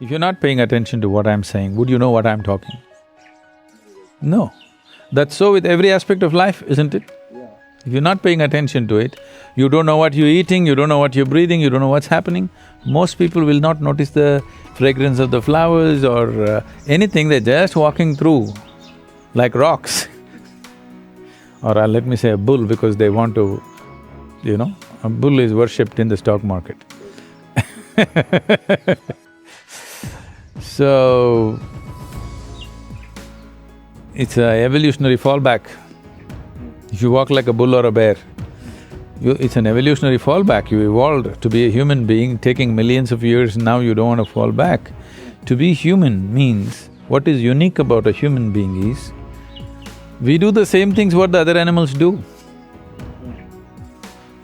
If you're not paying attention to what I'm saying, would you know what I'm talking? No. That's so with every aspect of life, isn't it? If you're not paying attention to it, you don't know what you're eating, you don't know what you're breathing, you don't know what's happening. Most people will not notice the fragrance of the flowers or anything, they're just walking through like rocks. Or let me say a bull because they want to, a bull is worshipped in the stock market. So, it's a evolutionary fallback. If you walk like a bull or a bear, it's an evolutionary fallback. You evolved to be a human being, taking millions of years, now you don't want to fall back. To be human means, what is unique about a human being is, we do the same things what the other animals do.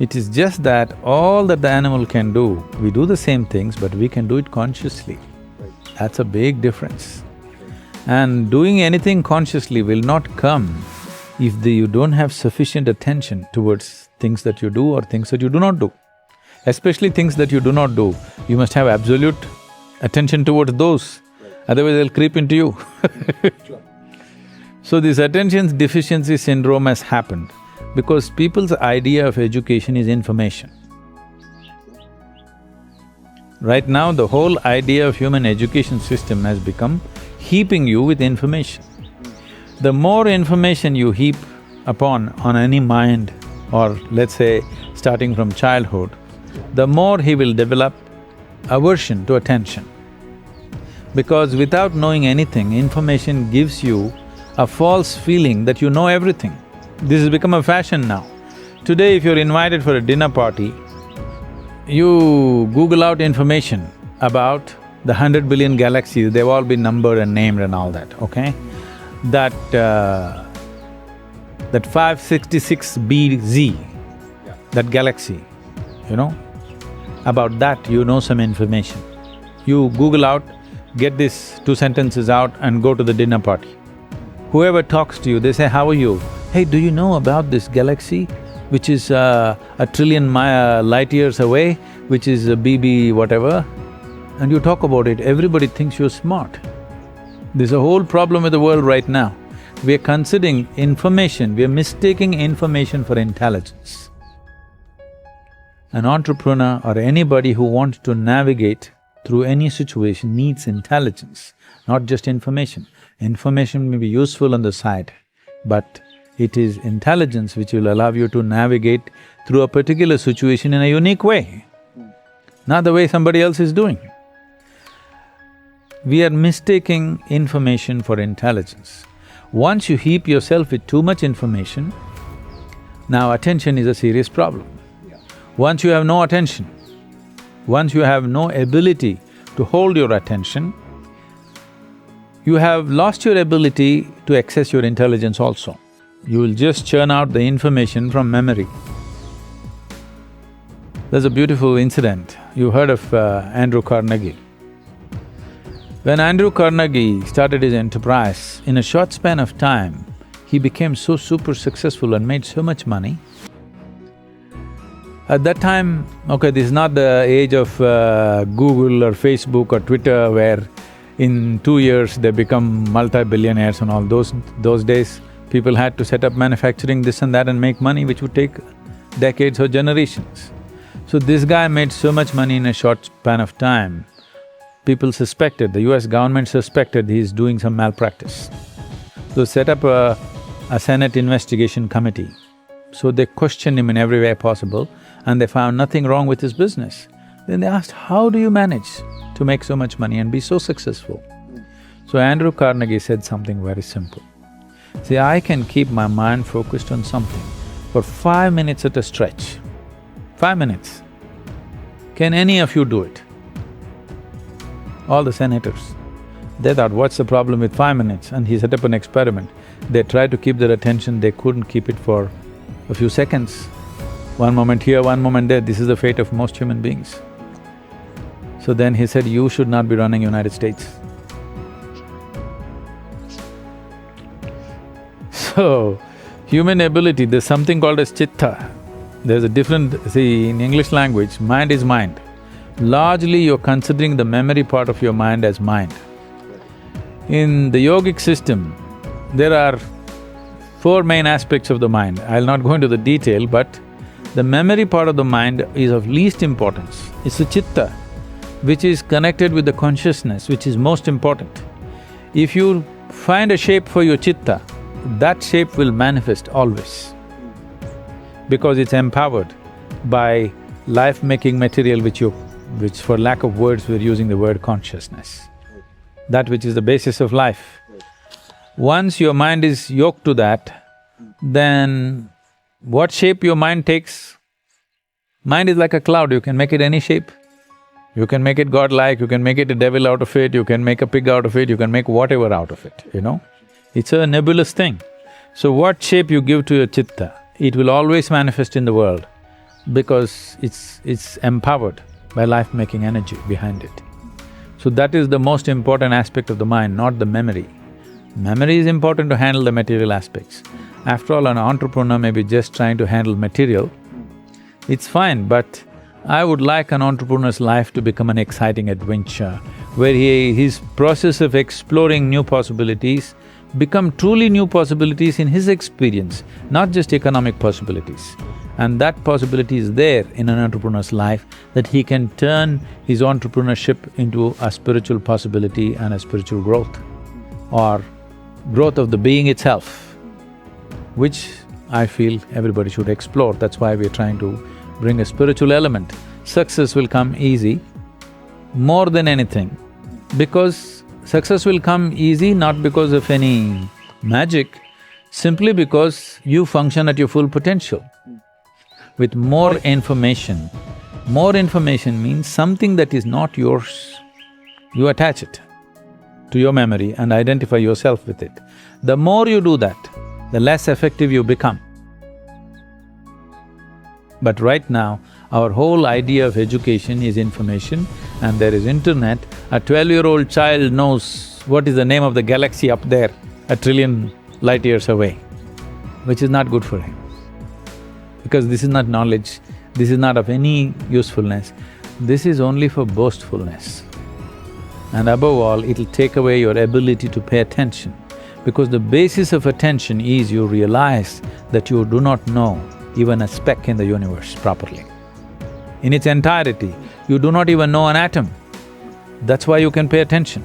It is just that all that the animal can do, we do the same things, but we can do it consciously. That's a big difference. And doing anything consciously will not come if you don't have sufficient attention towards things that you do or things that you do not do. Especially things that you do not do, you must have absolute attention towards those, otherwise they'll creep into you. So this attention deficiency syndrome has happened because people's idea of education is information. Right now, the whole idea of human education system has become heaping you with information. The more information you heap upon on any mind, or let's say starting from childhood, the more he will develop aversion to attention. Because without knowing anything, information gives you a false feeling that you know everything. This has become a fashion now. Today, if you're invited for a dinner party, you Google out information about the 100 billion galaxies, they've all been numbered and named and all that, okay? That 566BZ, that galaxy, about that you know some information. You Google out, get these 2 sentences out and go to the dinner party. Whoever talks to you, they say, how are you? Hey, do you know about this galaxy, which is a trillion light years away, which is a BB whatever? And you talk about it, everybody thinks you're smart. There's a whole problem with the world right now. We are considering information, we are mistaking information for intelligence. An entrepreneur or anybody who wants to navigate through any situation needs intelligence, not just information. Information may be useful on the side, but it is intelligence which will allow you to navigate through a particular situation in a unique way, not the way somebody else is doing. We are mistaking information for intelligence. Once you heap yourself with too much information, now attention is a serious problem. Once you have no attention, once you have no ability to hold your attention, you have lost your ability to access your intelligence also. You will just churn out the information from memory. There's a beautiful incident. You heard of Andrew Carnegie. When Andrew Carnegie started his enterprise, in a short span of time, he became so super successful and made so much money. At that time, okay, this is not the age of Google or Facebook or Twitter where in 2 years they become multi-billionaires and all. Those days, people had to set up manufacturing this and that and make money, which would take decades or generations. So this guy made so much money in a short span of time, people suspected, the US government suspected he's doing some malpractice. So set up a Senate investigation committee. So they questioned him in every way possible and they found nothing wrong with his business. Then they asked, how do you manage to make so much money and be so successful? So Andrew Carnegie said something very simple. See, I can keep my mind focused on something for 5 minutes at a stretch. 5 minutes. Can any of you do it? All the senators. They thought, what's the problem with 5 minutes? And he set up an experiment. They tried to keep their attention, they couldn't keep it for a few seconds. One moment here, one moment there, this is the fate of most human beings. So then he said, you should not be running United States. So, human ability, there's something called as chitta. There's a different… see, in English language, mind is mind. largely you're considering the memory part of your mind as mind. In the yogic system, there are four main aspects of the mind. I'll not go into the detail, but the memory part of the mind is of least importance. It's the chitta, which is connected with the consciousness, which is most important. If you find a shape for your chitta, that shape will manifest always, because it's empowered by life-making material which for lack of words we're using the word consciousness, that which is the basis of life. Once your mind is yoked to that, then what shape your mind takes? Mind is like a cloud, you can make it any shape. You can make it godlike, you can make it a devil out of it, you can make a pig out of it, you can make whatever out of it, you know? It's a nebulous thing. So what shape you give to your chitta, it will always manifest in the world because it's empowered by life-making energy behind it. So that is the most important aspect of the mind, not the memory. Memory is important to handle the material aspects. After all, an entrepreneur may be just trying to handle material, it's fine, but I would like an entrepreneur's life to become an exciting adventure, where his process of exploring new possibilities become truly new possibilities in his experience, not just economic possibilities. And that possibility is there in an entrepreneur's life, that he can turn his entrepreneurship into a spiritual possibility and a spiritual growth, or growth of the being itself, which I feel everybody should explore. That's why we're trying to bring a spiritual element. Success will come easy, more than anything, because success will come easy not because of any magic, simply because you function at your full potential. With more information means something that is not yours, you attach it to your memory and identify yourself with it. The more you do that, the less effective you become. But right now, our whole idea of education is information, and there is internet. A 12-year-old child knows what is the name of the galaxy up there, a trillion light years away, which is not good for him. Because this is not knowledge, this is not of any usefulness, this is only for boastfulness. And above all, it'll take away your ability to pay attention, because the basis of attention is you realize that you do not know even a speck in the universe properly. In its entirety, you do not even know an atom. That's why you can pay attention.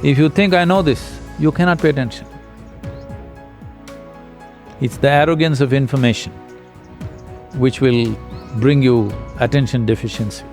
If you think, I know this, you cannot pay attention. It's the arrogance of information which will bring you attention deficiency.